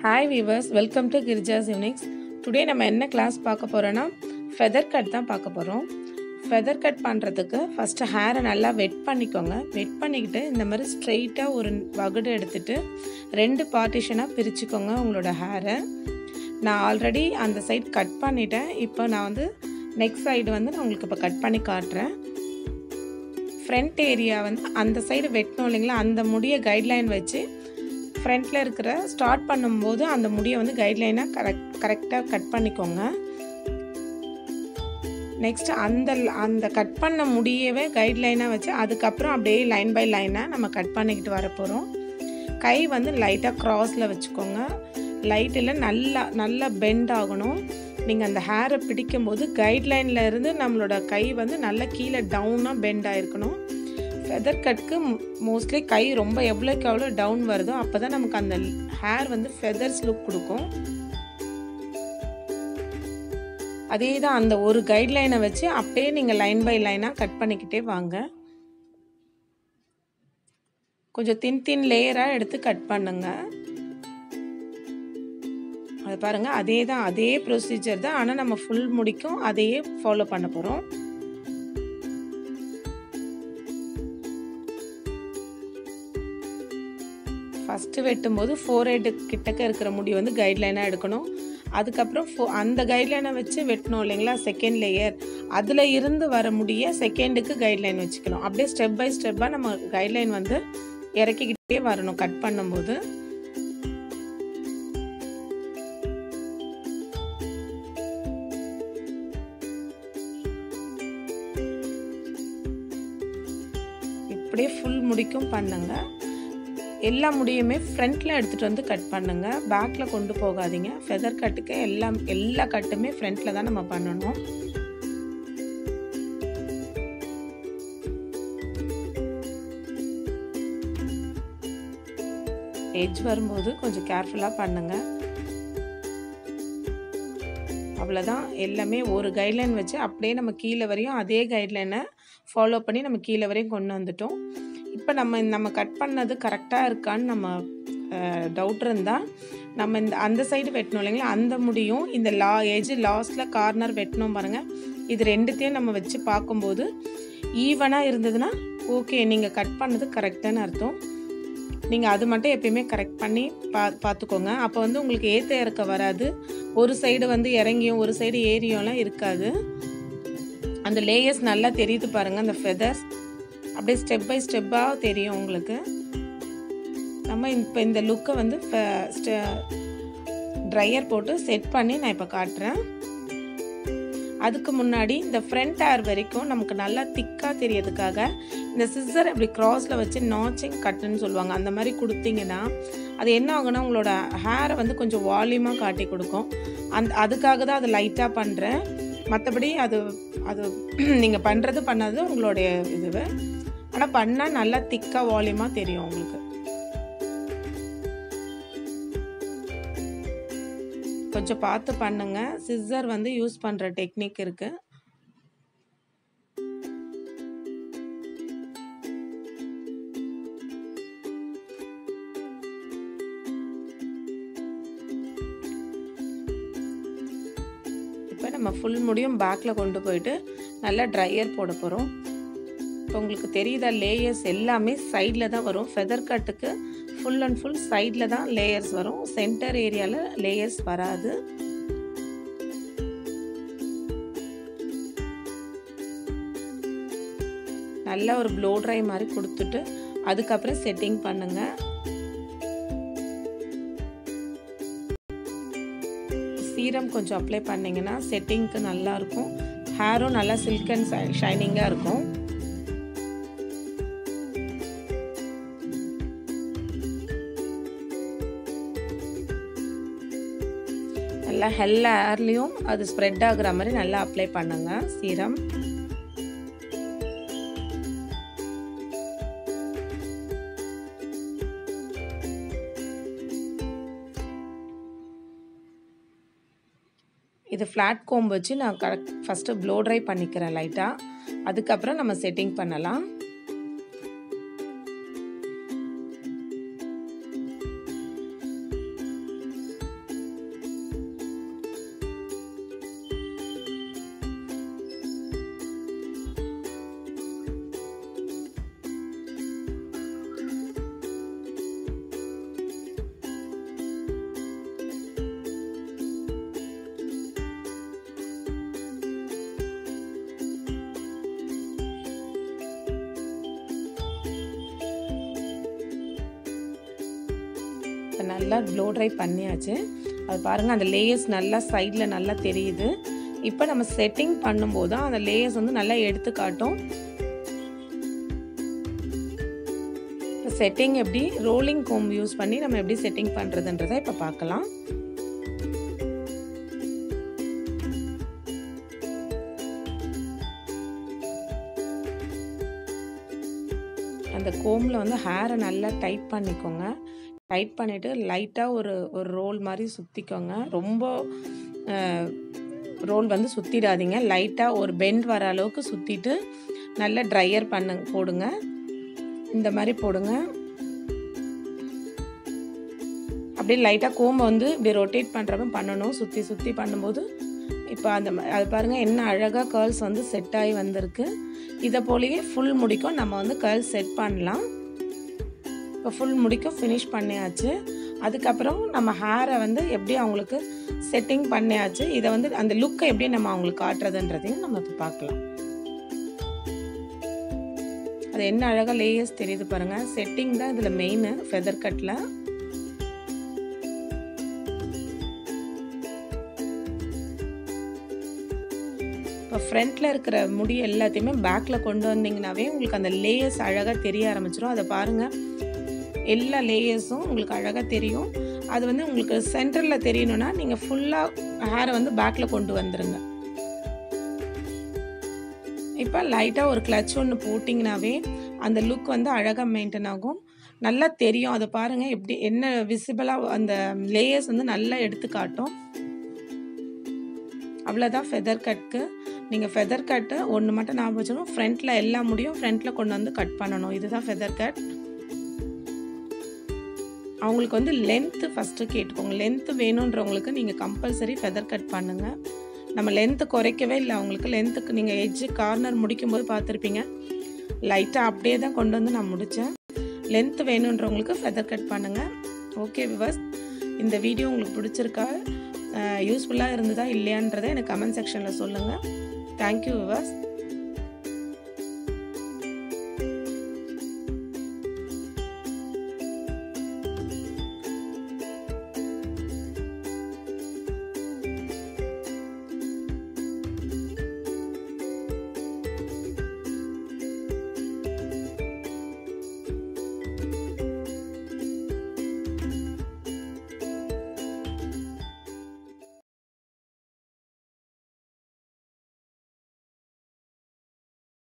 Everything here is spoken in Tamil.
Hi viewers, welcome to Girja's Uniques. Today நம்ம என்ன கிளாஸ் பார்க்க போறோம்னா feather cut தான் பார்க்க போறோம். feather cut பண்றதுக்கு first hair நல்லா வெட் பண்ணிக்கோங்க. வெட் பண்ணிக்கிட்டு இந்த மாதிரி ஸ்ட்ரைட்டா ஒரு வகுடு எடுத்துட்டு ரெண்டு பார்ட்டிஷனா பிரிச்சுக்கோங்க உங்களோட ஹேரை. நான் ஆல்ரெடி அந்த சைடு கட் பண்ணிட்டேன். இப்போ நான் வந்து நெக் சைடு வந்து நான் உங்களுக்கு இப்போ கட் பண்ணி காட்டுறேன். ஃப்ரண்ட் ஏரியா வந்து அந்த சைடு வெட்டணும் இல்லைங்களா, அந்த முடியை கைட்லைன் வச்சு ஃப்ரண்ட்டில் இருக்கிற ஸ்டார்ட் பண்ணும்போது அந்த முடியை வந்து கைட்லைனாக கரெக்டாக கட் பண்ணிக்கோங்க. நெக்ஸ்ட் அந்த கட் பண்ண முடியவே கைட்லைனாக வச்சு அதுக்கப்புறம் அப்படியே லைன் பை லைனாக நம்ம கட் பண்ணிக்கிட்டு வர போகிறோம். கை வந்து லைட்டாக க்ராஸில் வச்சுக்கோங்க. லைட்டில் நல்லா பெண்ட் ஆகணும். நீங்கள் அந்த ஹேரை பிடிக்கும்போது கைட்லைனில் இருந்து நம்மளோட கை வந்து நல்லா கீழே டவுனாக பெண்ட் ஆகிருக்கணும். ஃபெதர் கட்க்கு மோஸ்ட்லி கை ரொம்ப எவ்வளோக்கு எவ்வளோ டவுன் வருதோ அப்போ தான் நமக்கு அந்த ஹேர் வந்து ஃபெதர்ஸ் லுக் கொடுக்கும். அதே தான் அந்த ஒரு கைட்லைனை வச்சு அப்படியே நீங்கள் லைன் பை லைனாக கட் பண்ணிக்கிட்டே வாங்க. கொஞ்சம் தின் லேயராக எடுத்து கட் பண்ணுங்க. அது பாருங்கள், அதே ப்ரொசீஜர் தான், ஆனால் நம்ம ஃபுல் முடிக்கும் அதையே ஃபாலோ பண்ண போகிறோம். ஃபஸ்ட்டு வெட்டும்போது ஃபோர்ஹெட் கிட்டக்க இருக்கிற முடி வந்து கைட்லைனாக எடுக்கணும். அதுக்கப்புறம் அந்த கைட்லைனை வச்சு வெட்டணும் இல்லைங்களா, செகண்ட் லேயர், அதில் இருந்து வர முடிய செகண்டுக்கு கைட்லைன் வச்சுக்கணும். அப்படியே ஸ்டெப் பை ஸ்டெப்பாக நம்ம கைட்லைன் வந்து இறக்கிக்கிட்டே வரணும் கட் பண்ணும்போது. இப்படியே ஃபுல் முடிக்கும் பண்ணுங்க. எல்லா முடியுமே ஃப்ரண்ட்டில் எடுத்துகிட்டு வந்து கட் பண்ணுங்க, பேக்கில் கொண்டு போகாதீங்க. ஃபெதர் கட்டுக்கு எல்லா கட்டுமே ஃப்ரண்ட்டில் தான் நம்ம பண்ணணும். எட்ஜ் வரும்போது கொஞ்சம் கேர்ஃபுல்லாக பண்ணுங்க. அவ்வளோதான், எல்லாமே ஒரு கைட்லைன் வச்சு அப்படியே நம்ம கீழே வரையும் அதே கைட்லைனை ஃபாலோ பண்ணி நம்ம கீழே வரையும் கொண்டு வந்துட்டோம். இப்போ நம்ம கட் பண்ணது கரெக்டாக இருக்கான்னு நம்ம டவுட் இருந்தால் நம்ம அந்த சைடு வெட்டணும் இல்லைங்களா, அந்த முடியும் இந்த எஜ் லாஸ்ட்டில் கார்னர் வெட்டணும் பாருங்கள். இது ரெண்டுத்தையும் நம்ம வச்சு பார்க்கும்போது ஈவனாக இருந்ததுன்னா ஓகே, நீங்கள் கட் பண்ணது கரெக்டான அர்த்தம். நீங்கள் அது மட்டும் எப்பயுமே கரெக்ட் பண்ணி பார்த்துக்கோங்க. அப்போ வந்து உங்களுக்கு ஏற்ற இறக்க வராது. ஒரு சைடு வந்து இறங்கியும் ஒரு சைடு ஏரியும்லாம் இருக்காது. அந்த லேயர்ஸ் நல்லா தெரியுது பாருங்கள், அந்த ஃபெதர்ஸ் அப்படியே ஸ்டெப் பை ஸ்டெப்பாக தெரியும் உங்களுக்கு. நம்ம இப்போ இந்த லுக்கை வந்து ட்ரையர் போட்டு செட் பண்ணி நான் இப்போ காட்டுறேன். அதுக்கு முன்னாடி இந்த ஃப்ரண்ட் ஹேர் வரைக்கும் நமக்கு நல்லா திக்காக தெரியறதுக்காக இந்த சிஸ்ஸர் அப்படி க்ராஸில் வச்சு நாச்சிங் கட்டுன்னு சொல்லுவாங்க, அந்த மாதிரி கொடுத்தீங்கன்னா அது என்ன ஆகுனா உங்களோட ஹேரை வந்து கொஞ்சம் வால்யூமாக காட்டி கொடுக்கும். அதுக்காக தான் அது லைட்டாக பண்ணுறேன். மற்றபடி அது நீங்கள் பண்ணுறது பண்ணாது உங்களுடைய இதுவை, ஆனால் பண்ணால் நல்லா திக்காக வால்யூமாக தெரியும் உங்களுக்கு. கொஞ்சம் பார்த்து பண்ணுங்க. சிஸ்ஸர் வந்து யூஸ் பண்ணுற டெக்னிக் இருக்கு. இப்போ நம்ம ஃபுல் முடியும் பேக்கில் கொண்டு போயிட்டு நல்லா ட்ரையர் போட போகிறோம். இப்போ உங்களுக்கு தெரியுதா, லேயர்ஸ் எல்லாமே சைடில் தான் வரும். ஃபெதர் கட்டுக்கு ஃபுல் அண்ட் ஃபுல் சைடில் தான் லேயர்ஸ் வரும், சென்டர் ஏரியாவில் லேயர்ஸ் வராது. நல்லா ஒரு ப்ளோ ட்ரை மாதிரி கொடுத்துட்டு அதுக்கப்புறம் செட்டிங் பண்ணுங்க. சீரம் கொஞ்சம் அப்ளை பண்ணிங்கன்னா செட்டிங்க்கு நல்லாயிருக்கும். ஹேரும் நல்லா சில்க் அண்ட் ஷைனிங்காக இருக்கும். நல்லா எல்லா ஹேர்லேயும் அது ஸ்ப்ரெட் ஆகுற மாதிரி நல்லா அப்ளை பண்ணுங்க சீரம். இது ஃப்ளாட் கோம்பு வச்சு நான் ஃபஸ்ட்டு ப்ளோ ட்ரை பண்ணிக்கிறேன் லைட்டாக. அதுக்கப்புறம் நம்ம செட்டிங் பண்ணலாம். நல்லா ப்ளோ ட்ரை பண்ணியாச்சு. அது பாருங்கள், அந்த லேயர்ஸ் நல்லா சைடில் நல்லா தெரியுது. இப்போ நம்ம செட்டிங் பண்ணும்போது தான் அந்த லேயர்ஸ் வந்து நல்லா எடுத்து காட்டும். செட்டிங் எப்படி ரோலிங் கோம் யூஸ் பண்ணி நம்ம எப்படி செட்டிங் பண்ணுறதுன்றதை இப்போ பார்க்கலாம். அந்த கோமில் வந்து ஹேரை நல்லா டைட் பண்ணிக்கோங்க. டைட் பண்ணிவிட்டு லைட்டாக ஒரு ரோல் மாதிரி சுற்றிக்கோங்க. ரொம்ப ரோல் வந்து சுற்றிடாதீங்க. லைட்டாக ஒரு பெண்ட் வர அளவுக்கு சுற்றிட்டு நல்லா ட்ரையர் போடுங்க. இந்த மாதிரி போடுங்க. அப்படியே லைட்டாக கோம்பை வந்து இப்படி ரொட்டேட் பண்ணுறப்ப பண்ணணும். சுற்றி சுற்றி பண்ணும்போது இப்போ அது பாருங்கள், என்ன அழகாக கேர்ள்ஸ் வந்து செட் ஆகி வந்திருக்கு. இதை போலயே ஃபுல் முடிக்கும் நம்ம வந்து கேர்ள்ஸ் செட் பண்ணலாம். இப்போ ஃபுல் முடிக்கும் ஃபினிஷ் பண்ணியாச்சு. அதுக்கப்புறம் நம்ம ஹேரை வந்து எப்படி அவங்களுக்கு செட்டிங் பண்ணியாச்சு. இதை வந்து அந்த லுக்கை எப்படி நம்ம அவங்களுக்கு காட்டுறதுன்றதையும் நம்ம இப்போ பார்க்கலாம். அது என்ன அழகாக லேயர்ஸ் தெரியுது பாருங்கள். செட்டிங் தான் இதில் மெயின் ஃபெதர் கட்டில். இப்போ ஃப்ரண்ட்டில் இருக்கிற முடி எல்லாத்தையுமே பேக்கில் கொண்டு வந்தீங்கன்னாவே உங்களுக்கு அந்த லேயர்ஸ் அழகாக தெரிய ஆரம்பிச்சிடும். அதை பாருங்கள், எல்லா லேயர்ஸும் உங்களுக்கு அழகாக தெரியும். அது வந்து உங்களுக்கு சென்டரில் தெரியணும்னா நீங்கள் ஃபுல்லாக ஹேரை வந்து பேக்கில் கொண்டு வந்துடுங்க. இப்போ லைட்டாக ஒரு கிளச் ஒன்று போட்டிங்கனாவே அந்த லுக் வந்து அழகாக மெயின்டைன் ஆகும். நல்லா தெரியும். அதை பாருங்கள், எப்படி என்ன விசிபிளாக அந்த லேயர்ஸ் வந்து நல்லா எடுத்து காட்டும். அவ்வளோதான் ஃபெதர் கட்க்கு. நீங்கள் ஃபெதர் கட்டு ஒன்று மட்டும் ஞாபகம் வச்சுக்கணும், ஃப்ரண்ட்டில் எல்லா முடியும் ஃப்ரண்ட்டில் கொண்டு வந்து கட் பண்ணணும். இதுதான் ஃபெதர் கட். அவங்களுக்கு வந்து லென்த்து ஃபஸ்ட்டு கேட்டுக்கோங்க. லென்த்து வேணுன்றவங்களுக்கு நீங்கள் கம்பல்சரி ஃபெதர் கட் பண்ணுங்கள். நம்ம லென்த்து குறைக்கவே இல்லை. அவங்களுக்கு லென்த்துக்கு நீங்கள் எட்ஜு கார்னர் முடிக்கும்போது பார்த்துருப்பீங்க, லைட்டாக அப்படியே தான் கொண்டு வந்து நான் முடித்தேன். லென்த்து வேணுன்றவங்களுக்கு ஃபெதர் கட் பண்ணுங்கள். ஓகே விவர்ஸ், இந்த வீடியோ உங்களுக்கு பிடிச்சிருக்கா, யூஸ்ஃபுல்லாக இருந்ததா இல்லையான்றதை எனக்கு கமெண்ட் செக்ஷனில் சொல்லுங்கள். Thank you viewers.